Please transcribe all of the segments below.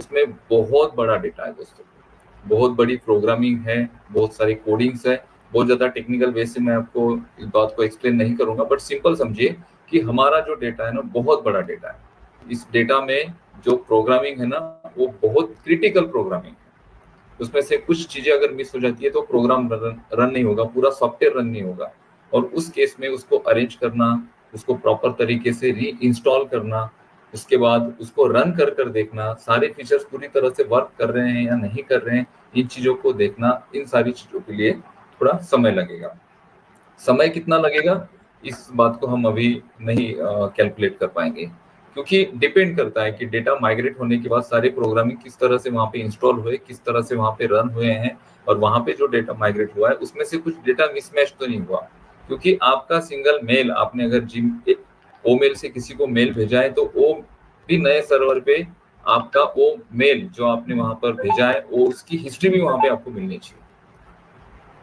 उसमें बहुत बड़ा डेटा है दोस्तों, बहुत बड़ी प्रोग्रामिंग है, बहुत सारी कोडिंग्स है। बहुत ज़्यादा टेक्निकल वे से मैं आपको इस बात को एक्सप्लेन नहीं करूँगा, बट सिंपल समझिए कि हमारा जो डेटा है ना, बहुत बड़ा डेटा है। इस डेटा में जो प्रोग्रामिंग है ना, वो बहुत क्रिटिकल प्रोग्रामिंग है। उसमें से कुछ चीज़ें अगर मिस हो जाती है तो प्रोग्राम रन नहीं होगा, पूरा सॉफ्टवेयर रन नहीं होगा। और उस केस में उसको अरेंज करना, उसको प्रॉपर तरीके से रीइंस्टॉल करना, उसके बाद उसको रन कर देखना, सारे फीचर्स पूरी तरह से वर्क कर रहे हैं या नहीं कर रहे हैं, इन चीज़ों को देखना, इन सारी चीज़ों के लिए थोड़ा समय लगेगा। समय कितना लगेगा, इस बात को हम अभी नहीं कैलकुलेट कर पाएंगे, क्योंकि डिपेंड करता है कि डेटा माइग्रेट होने के बाद सारे प्रोग्रामिंग किस तरह से वहाँ पे इंस्टॉल हुए, किस तरह से वहाँ पे रन हुए हैं, और वहाँ पे जो डेटा माइग्रेट हुआ है उसमें से कुछ डेटा मिसमैच तो नहीं हुआ। क्योंकि आपका सिंगल मेल, आपने अगर ओ मेल से किसी को मेल भेजा है, तो वो भी नए सर्वर पे आपका वो मेल जो आपने वहाँ पर भेजा है, वो उसकी हिस्ट्री भी वहाँ पे आपको मिलनी चाहिए।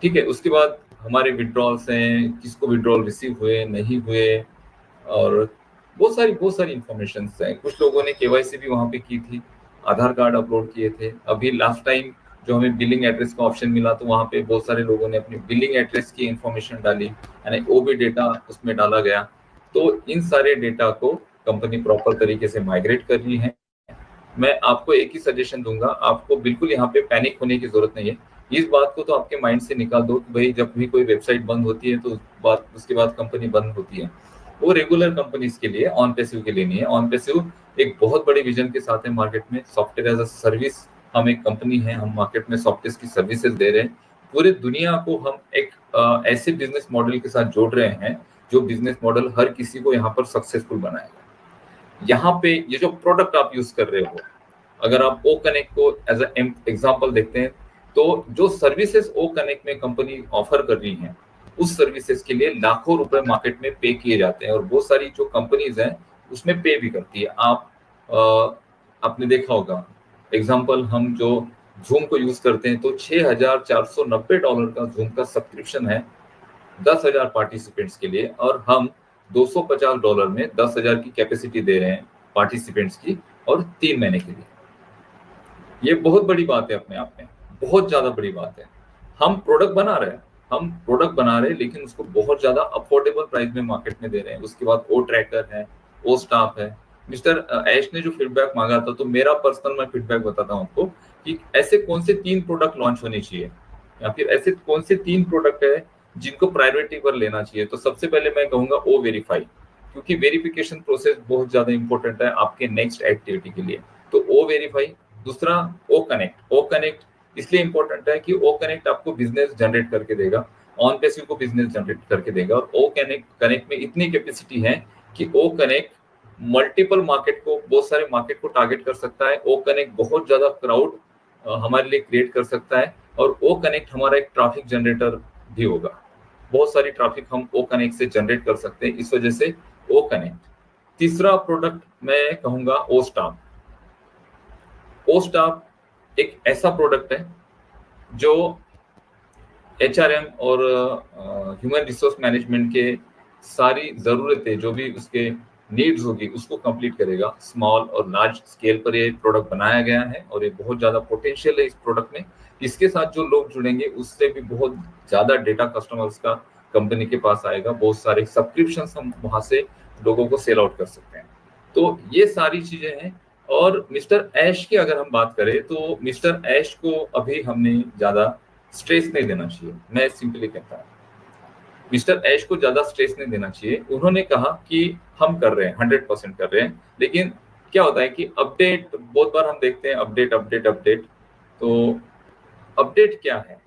ठीक है, उसके बाद हमारे विड्रॉल्स हैं, किसको विड्रॉल रिसीव हुए, नहीं हुए, और बहुत सारी इंफॉर्मेशन हैं। कुछ लोगों ने केवाईसी भी वहाँ पे की थी, आधार कार्ड अपलोड किए थे। अभी लास्ट टाइम जो हमें बिलिंग एड्रेस का ऑप्शन मिला, तो वहाँ पे बहुत सारे लोगों ने अपनी बिलिंग एड्रेस की इंफॉर्मेशन डाली, यानी वो भी डेटा उसमें डाला गया। तो इन सारे डेटा को कंपनी प्रॉपर तरीके से माइग्रेट कर रही है। मैं आपको एक ही सजेशन दूंगा, आपको बिल्कुल यहाँ पे पैनिक होने की जरूरत नहीं है। इस बात को तो आपके माइंड से निकाल दो कि भाई जब भी कोई वेबसाइट बंद होती है तो उसके बाद कंपनी बंद होती है। वो रेगुलर कंपनीज के लिए, ऑन पैसिव के लिए नहीं है। ऑन पैसिव एक बहुत बड़ी विजन के साथ है मार्केट में, सॉफ्टवेयर एज अ सर्विस। हम एक कंपनी है, हम मार्केट में सॉफ्टवेयर की सर्विसेज दे रहे हैं। पूरे दुनिया को हम एक ऐसे बिजनेस मॉडल के साथ जोड़ रहे हैं जो बिजनेस मॉडल हर किसी को यहाँ पर सक्सेसफुल बनाएगा। यहाँ पे ये जो प्रोडक्ट आप यूज कर रहे हो, अगर आप ओ कनेक्ट को एज एग्जांपल देखते हैं, तो जो सर्विसेज ओ कनेक्ट में कंपनी ऑफर कर रही है, उस सर्विसेज के लिए लाखों रुपए मार्केट में पे किए जाते हैं, और बहुत सारी जो कंपनीज हैं उसमें पे भी करती है। आपने देखा होगा, एग्जांपल हम जो जूम को यूज करते हैं, तो $6,490 का जूम का सब्सक्रिप्शन है 10,000 पार्टिसिपेंट्स के लिए, और हम $250 में 10,000 की कैपेसिटी दे रहे हैं पार्टिसिपेंट्स की, और 3 महीने के लिए। ये बहुत बड़ी बात है, अपने आप में बहुत ज्यादा बड़ी बात है। हम प्रोडक्ट बना रहे हैं, लेकिन उसको बहुत ज्यादा अफोर्डेबल प्राइस में मार्केट में दे रहे हैं। उसके बाद ओ ट्रैकर है, ओ स्टाफ है। मिस्टर ऐश ने जो फीडबैक मांगा था, तो मेरा पर्सनल मैं फीडबैक बताता हूँ आपको कि ऐसे कौन से 3 प्रोडक्ट लॉन्च होने चाहिए, या फिर ऐसे कौन से 3 प्रोडक्ट है जिनको प्रायोरिटी पर लेना चाहिए। तो सबसे पहले मैं कहूंगा ओ वेरीफाई, क्योंकि वेरिफिकेशन प्रोसेस बहुत ज्यादा इंपॉर्टेंट है आपके नेक्स्ट एक्टिविटी के लिए। तो ओ वेरीफाई। दूसरा ओ कनेक्ट इसलिए इंपॉर्टेंट है कि ओ कनेक्ट आपको बिजनेस जनरेट करके देगा, ऑन पैसिव को बिजनेस जनरेट करके देगा। और ओ कनेक्ट में इतनी कैपेसिटी है कि ओ कनेक्ट मल्टीपल मार्केट को, बहुत सारे मार्केट को टारगेट कर सकता है। ओ कनेक्ट बहुत ज्यादा क्राउड हमारे लिए क्रिएट कर सकता है, और ओ कनेक्ट हमारा एक ट्रैफिक जनरेटर भी होगा। बहुत सारी ट्रैफिक हम ओ कनेक्ट से जनरेट कर सकते हैं, इस वजह से ओ कनेक्ट। तीसरा प्रोडक्ट मैं कहूंगा ओ स्टाफ। ओ स्टाफ एक ऐसा प्रोडक्ट है जो एचआरएम और ह्यूमन रिसोर्स मैनेजमेंट के सारी जरूरतें, जो भी उसके नीड्स होगी, उसको कंप्लीट करेगा। स्मॉल और लार्ज स्केल पर ये प्रोडक्ट बनाया गया है, और ये बहुत ज्यादा पोटेंशियल है इस प्रोडक्ट में। इसके साथ जो लोग जुड़ेंगे, उससे भी बहुत ज्यादा डेटा कस्टमर्स का कंपनी के पास आएगा। बहुत सारे सब्सक्रिप्शन हम वहां से लोगों को सेल आउट कर सकते हैं। तो ये सारी चीजें हैं। और मिस्टर ऐश की अगर हम बात करें, तो मिस्टर ऐश को अभी हमने ज्यादा स्ट्रेस नहीं देना चाहिए। मैं सिंपली कहता हूँ, मिस्टर ऐश को ज्यादा स्ट्रेस नहीं देना चाहिए। उन्होंने कहा कि हम कर रहे हैं, 100% कर रहे हैं, लेकिन क्या होता है कि अपडेट, बहुत बार हम देखते हैं अपडेट। तो अपडेट क्या है,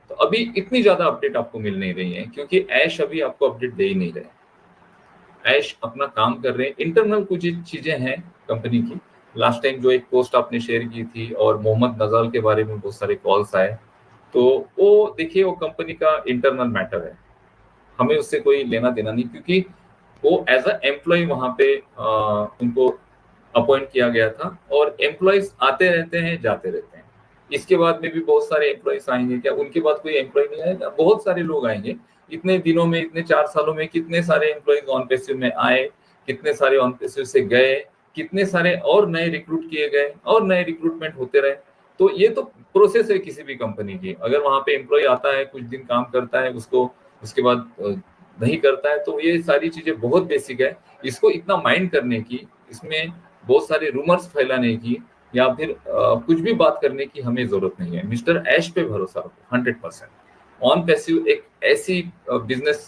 तो अभी इतनी ज्यादा अपडेट आपको मिल नहीं रही है, क्योंकि ऐश अभी आपको अपडेट दे ही नहीं रहे। ऐश अपना काम कर रहे हैं, इंटरनल कुछ चीजें हैं कंपनी की। लास्ट टाइम जो एक पोस्ट आपने शेयर की थी, और मोहम्मद नजाल के बारे में बहुत सारे कॉल्स आए, तो वो देखिए, वो कंपनी का इंटरनल मैटर है, हमें उससे कोई लेना देना नहीं, क्योंकि वो एज अ एम्प्लॉय वहां पे उनको अपॉइंट किया गया था। और एम्प्लॉयज आते रहते हैं, जाते रहते हैं। इसके बाद में भी बहुत सारे एम्प्लॉयज आएंगे, क्या उनके बाद कोई एम्प्लॉय नहीं आएगा? बहुत सारे लोग आएंगे। इतने दिनों में, इतने 4 सालों में कितने सारे एम्प्लॉयज ऑन पैसिव में आए, कितने सारे ऑन पैसिव से गए, कितने सारे और नए रिक्रूट किए गए और नए रिक्रूटमेंट होते रहे। तो ये तो प्रोसेस है किसी भी कंपनी की। अगर वहां पे एम्प्लॉय आता है, कुछ दिन काम करता है, उसको उसके बाद नहीं करता है, तो ये सारी चीजें बहुत बेसिक है। इसको इतना माइंड करने की, इसमें बहुत सारे रूमर्स फैलाने की या फिर कुछ भी बात करने की हमें जरूरत नहीं है। मिस्टर ऐश पे भरोसा रखो 100%। ऑन पैसिव एक ऐसी बिजनेस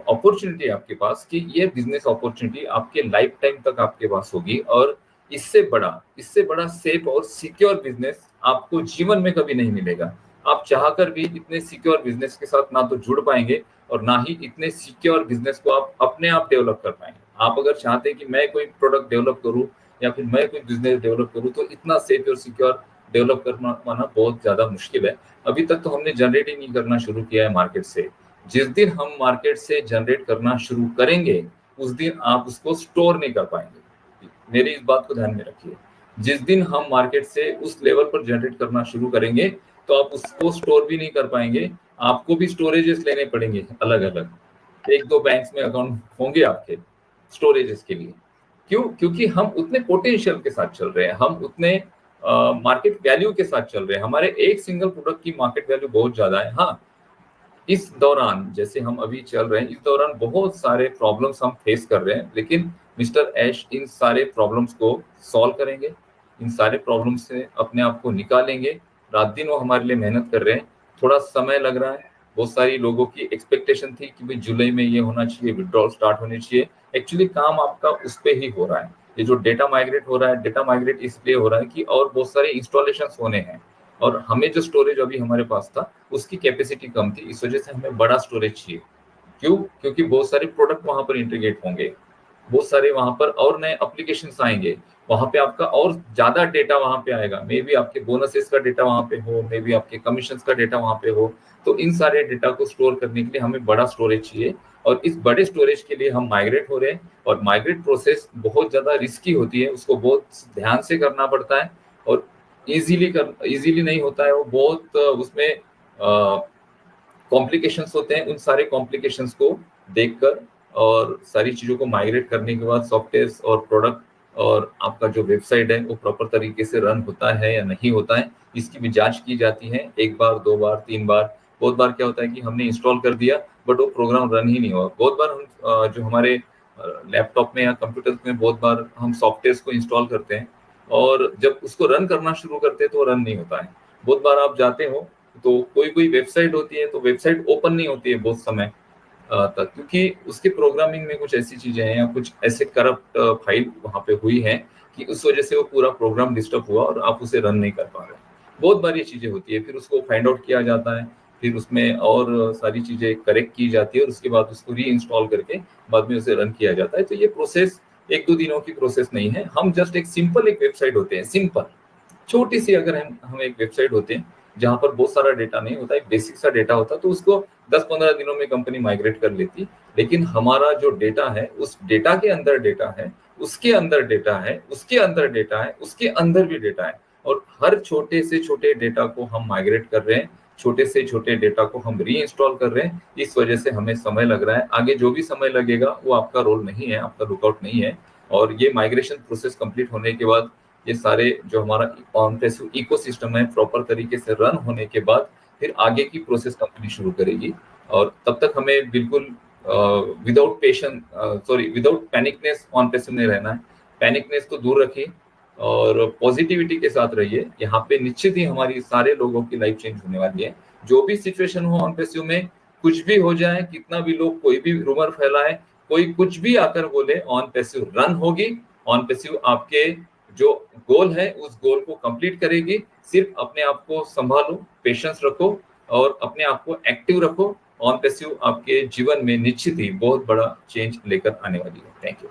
अपॉर्चुनिटी आपके पास कि ये बिजनेस अपॉर्चुनिटी आपके लाइफ टाइम तक आपके पास होगी, और इससे बड़ा सेफ और सिक्योर बिजनेस आपको जीवन में कभी नहीं मिलेगा। आप चाहकर भी इतने सिक्योर बिजनेस के साथ ना तो जुड़ पाएंगे और ना ही इतने सिक्योर बिजनेस को आप अपने आप डेवलप कर पाएंगे। आप अगर चाहते हैं कि मैं कोई प्रोडक्ट डेवलप करूं या फिर मैं कोई बिजनेस डेवलप करूं, तो इतना सेफ और सिक्योर डेवलप करना पाना बहुत ज्यादा मुश्किल है। अभी तक तो हमने जनरेट ही नहीं करना शुरू किया है मार्केट से। जिस दिन हम मार्केट से जनरेट करना शुरू करेंगे, उस दिन आप उसको स्टोर नहीं कर पाएंगे। मेरी इस बात को ध्यान में रखिए। जिस दिन हम मार्केट से उस लेवल पर जनरेट करना शुरू करेंगे, तो आप उसको स्टोर भी नहीं कर पाएंगे। आपको भी स्टोरेजेस लेने पड़ेंगे अलग अलग। एक दो बैंक्स में अकाउंट होंगे आपके स्टोरेजेस के लिए। क्यों? क्योंकि हम उतने पोटेंशियल के साथ चल रहे हैं, हम उतने मार्केट वैल्यू के साथ चल रहे हैं। हमारे एक सिंगल प्रोडक्ट की मार्केट वैल्यू बहुत ज्यादा है। हाँ, इस दौरान जैसे हम अभी चल रहे हैं, इस दौरान बहुत सारे प्रॉब्लम्स हम फेस कर रहे हैं, लेकिन मिस्टर ऐश इन सारे प्रॉब्लम्स को सॉल्व करेंगे, इन सारे प्रॉब्लम्स से अपने आप को निकालेंगे। रात दिन वो हमारे लिए मेहनत कर रहे हैं। थोड़ा समय लग रहा है। बहुत सारी लोगों की एक्सपेक्टेशन थी कि भाई जुलाई में ये होना चाहिए, विड्रॉल स्टार्ट होने चाहिए। एक्चुअली काम आपका उस पे ही हो रहा है। ये जो डेटा माइग्रेट हो रहा है, डेटा माइग्रेट इसलिए हो रहा है कि और बहुत सारे इंस्टॉलेशन होने हैं, और हमें जो स्टोरेज अभी हमारे पास था उसकी कैपेसिटी कम थी। इस वजह से हमें बड़ा स्टोरेज चाहिए। क्यों? क्योंकि बहुत सारे प्रोडक्ट वहां पर इंटीग्रेट होंगे, बहुत सारे वहां पर और नए एप्लीकेशंस आएंगे, वहां पे आपका और ज्यादा डेटा वहां पे आएगा। मे बी आपके बोनसेस का डेटा वहां पे हो, मे बी आपके कमीशन का डेटा वहां पे हो। तो इन सारे डेटा को स्टोर करने के लिए हमें बड़ा स्टोरेज चाहिए, और इस बड़े स्टोरेज के लिए हम माइग्रेट हो रहे हैं। और माइग्रेट प्रोसेस बहुत ज्यादा रिस्की होती है, उसको बहुत ध्यान से करना पड़ता है, और इजीली नहीं होता है वो। बहुत उसमें कॉम्प्लिकेशंस होते हैं। उन सारे कॉम्प्लिकेशंस को देखकर और सारी चीजों को माइग्रेट करने के बाद सॉफ्टवेयर और प्रोडक्ट और आपका जो वेबसाइट है वो प्रॉपर तरीके से रन होता है या नहीं होता है, इसकी भी जांच की जाती है। एक बार, दो बार, तीन बार। बहुत बार क्या होता है कि हमने इंस्टॉल कर दिया बट वो प्रोग्राम रन ही नहीं हुआ। बहुत बार हम जो हमारे लैपटॉप में या कंप्यूटर में बहुत बार हम सॉफ्टवेयर को इंस्टॉल करते हैं, और जब उसको रन करना शुरू करते हैं तो रन नहीं होता है। बहुत बार आप जाते हो तो कोई कोई वेबसाइट होती है, तो वेबसाइट ओपन नहीं होती है बहुत समय तक, क्योंकि उसके प्रोग्रामिंग में कुछ ऐसी चीजें हैं या कुछ ऐसे करप्ट फाइल वहां पे हुई है कि उस वजह से वो पूरा प्रोग्राम डिस्टर्ब हुआ और आप उसे रन नहीं कर पा रहे। बहुत बार ये चीजें होती है। फिर उसको फाइंड आउट किया जाता है, फिर उसमें और सारी चीजें करेक्ट की जाती है, और उसके बाद उसको री इंस्टॉल करके बाद में उसे रन किया जाता है। तो ये प्रोसेस एक दो दिनों की प्रोसेस नहीं है। हम जस्ट एक वेबसाइट होते हैं, सिंपल छोटी सी। अगर हम एक वेबसाइट होते हैं जहां पर बहुत सारा डेटा नहीं होता, एक बेसिक सा डेटा होता, तो उसको 10-15 दिनों में कंपनी माइग्रेट कर लेती। लेकिन हमारा जो डेटा है, उस डेटा के अंदर डेटा है, उसके अंदर डेटा है, उसके अंदर डेटा है, उसके अंदर भी डेटा है, और हर छोटे से छोटे डेटा को हम माइग्रेट कर रहे हैं, छोटे से छोटे डेटा को हम री इंस्टॉल कर रहे हैं। इस वजह से हमें समय लग रहा है। आगे जो भी समय लगेगा वो आपका रोल नहीं है, आपका लुकआउट नहीं है। और ये माइग्रेशन प्रोसेस कंप्लीट होने के बाद, ये सारे जो हमारा ऑन-पैसिव इकोसिस्टम है प्रॉपर तरीके से रन होने के बाद, फिर आगे की प्रोसेस कंपनी शुरू करेगी। और तब तक हमें बिल्कुल विदाउट पैनिकनेस ऑन-पैसिव में रहना है। पैनिकनेस को दूर रखिए और पॉजिटिविटी के साथ रहिए। यहाँ पे निश्चित ही हमारी सारे लोगों की लाइफ चेंज होने वाली है। जो भी सिचुएशन हो ऑन-पैसिव में, कुछ भी हो जाए, कितना भी लोग कोई भी रूमर फैलाए, कोई कुछ भी आकर बोले, ऑन-पैसिव रन होगी। ऑन-पैसिव आपके जो गोल है उस गोल को कंप्लीट करेगी। सिर्फ अपने आप को संभालो, पेशेंस रखो और अपने आप को एक्टिव रखो। ऑन पैसिव आपके जीवन में निश्चित ही बहुत बड़ा चेंज लेकर आने वाली है। Thank you.